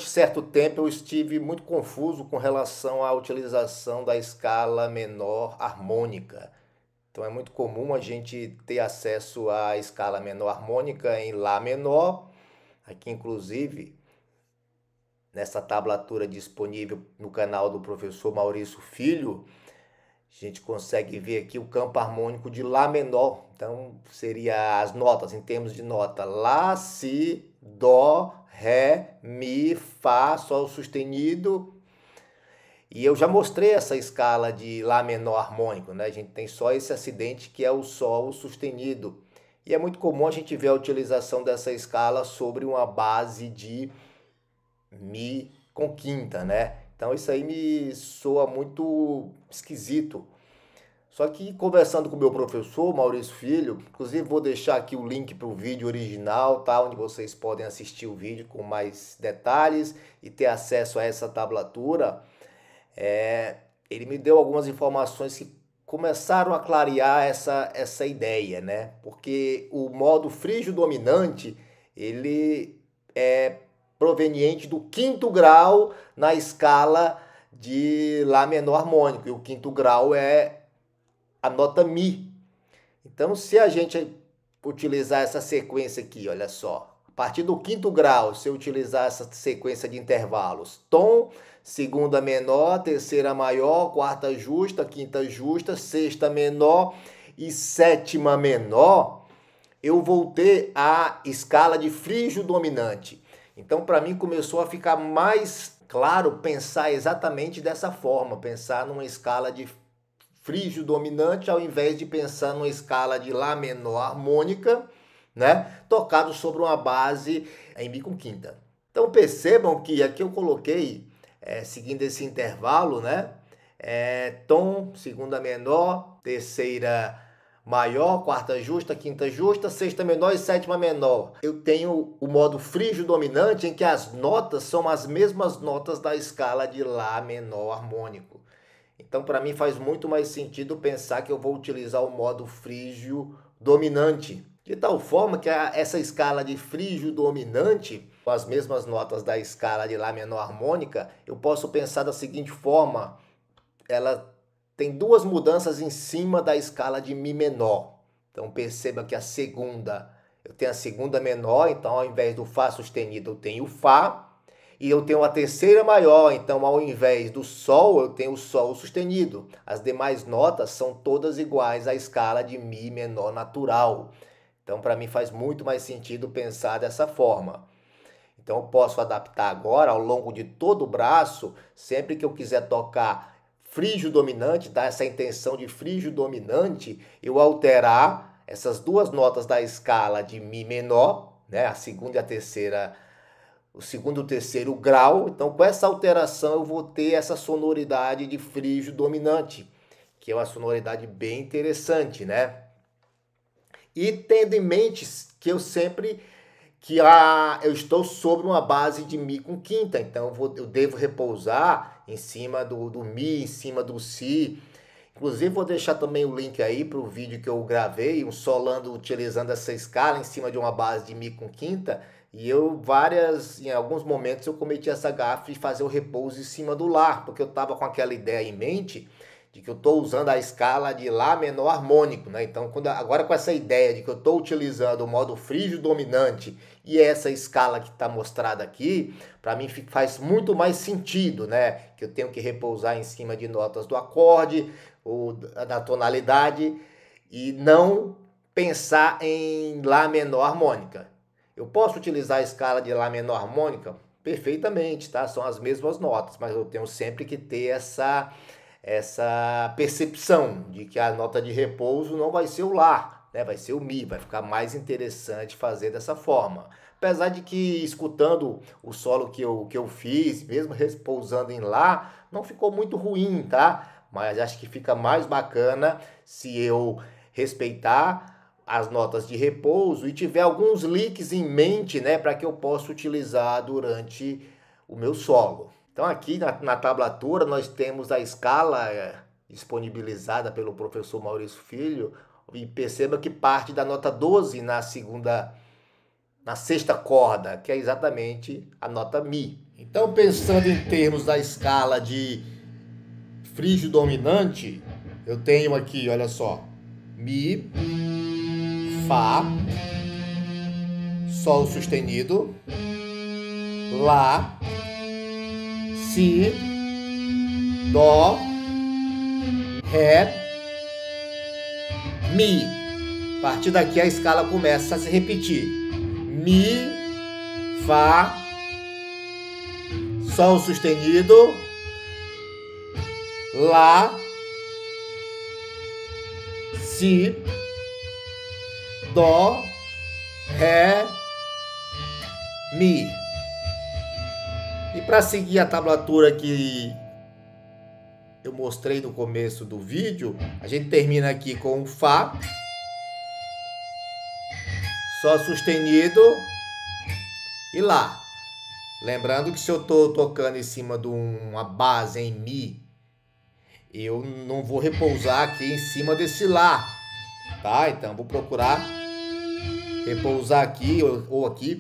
durante certo tempo eu estive muito confuso com relação à utilização da escala menor harmônica. Então é muito comum a gente ter acesso à escala menor harmônica em Lá menor. Aqui, inclusive, nessa tablatura disponível no canal do professor Maurício Filho, a gente consegue ver aqui o campo harmônico de Lá menor. Então seria as notas, em termos de nota: Lá, Si, Dó, Ré, Mi, Fá, Sol sustenido. E eu já mostrei essa escala de Lá menor harmônico, né? A gente tem só esse acidente que é o Sol sustenido. E é muito comum a gente ver a utilização dessa escala sobre uma base de Mi com quinta, né? Então isso aí me soa muito esquisito. Só que conversando com o meu professor, Maurício Filho, inclusive vou deixar aqui o link para o vídeo original, tá? Onde vocês podem assistir o vídeo com mais detalhes e ter acesso a essa tablatura. Ele me deu algumas informações que começaram a clarear essa ideia, né? Porque o modo frígio dominante, ele é proveniente do quinto grau na escala de Lá menor harmônico, e o quinto grau é a nota Mi. Então, se a gente utilizar essa sequência aqui, olha só, a partir do quinto grau, se eu utilizar essa sequência de intervalos: tom, segunda menor, terceira maior, quarta justa, quinta justa, sexta menor e sétima menor, eu vou ter a escala de frígio dominante. Então, para mim, começou a ficar mais claro pensar exatamente dessa forma, pensar numa escala de frígio dominante ao invés de pensar numa escala de Lá menor harmônica, né, tocado sobre uma base em Mi com quinta. Então percebam que aqui eu coloquei, seguindo esse intervalo, né, tom, segunda menor, terceira maior, quarta justa, quinta justa, sexta menor e sétima menor. Eu tenho o modo frígio dominante em que as notas são as mesmas notas da escala de Lá menor harmônico. Então, para mim, faz muito mais sentido pensar que eu vou utilizar o modo frígio dominante. De tal forma que essa escala de frígio dominante, com as mesmas notas da escala de Lá menor harmônica, eu posso pensar da seguinte forma: ela tem duas mudanças em cima da escala de Mi menor. Então, perceba que eu tenho a segunda menor, então ao invés do Fá sustenido, eu tenho o Fá. E eu tenho a terceira maior, então ao invés do Sol, eu tenho o Sol sustenido. As demais notas são todas iguais à escala de Mi menor natural. Então, para mim, faz muito mais sentido pensar dessa forma. Então, eu posso adaptar agora, ao longo de todo o braço, sempre que eu quiser tocar frígio dominante, dar essa intenção de frígio dominante, eu alterar essas duas notas da escala de Mi menor, né, a segunda e a terceira, o segundo e o terceiro grau. Então, com essa alteração, eu vou ter essa sonoridade de frígio dominante, que é uma sonoridade bem interessante, né? E tendo em mente que eu estou sobre uma base de Mi com quinta, então eu devo repousar em cima do Mi, em cima do Si. Inclusive, vou deixar também o link aí para o vídeo que eu gravei, um solando utilizando essa escala em cima de uma base de Mi com quinta. E em alguns momentos, eu cometi essa gafe de fazer o repouso em cima do Lá, porque eu estava com aquela ideia em mente de que eu estou usando a escala de Lá menor harmônico, né? Então, agora com essa ideia de que eu estou utilizando o modo frígio dominante e essa escala que está mostrada aqui, para mim faz muito mais sentido, né? Que eu tenho que repousar em cima de notas do acorde ou da tonalidade e não pensar em Lá menor harmônica. Eu posso utilizar a escala de Lá menor harmônica? Perfeitamente, tá? São as mesmas notas, mas eu tenho sempre que ter essa percepção de que a nota de repouso não vai ser o Lá, né? Vai ser o Mi, vai ficar mais interessante fazer dessa forma. Apesar de que, escutando o solo que eu fiz, mesmo repousando em Lá, não ficou muito ruim, tá? Mas acho que fica mais bacana se eu respeitar as notas de repouso e tiver alguns licks em mente, né, para que eu possa utilizar durante o meu solo. Então aqui na tablatura nós temos a escala disponibilizada pelo professor Maurício Filho, e perceba que parte da nota 12 na segunda na sexta corda, que é exatamente a nota Mi. Então, pensando em termos da escala de frígio dominante, eu tenho aqui, olha só, Mi, Fá, Sol sustenido, Lá, Si, Dó, Ré, Mi. A partir daqui a escala começa a se repetir. Mi, Fá, Sol sustenido, Lá, Si, Dó, Ré, Mi. E para seguir a tablatura que eu mostrei no começo do vídeo, a gente termina aqui com o Fá, Sol sustenido e Lá. Lembrando que se eu estou tocando em cima de uma base em Mi, eu não vou repousar aqui em cima desse Lá, tá? Então vou procurar repousar aqui ou aqui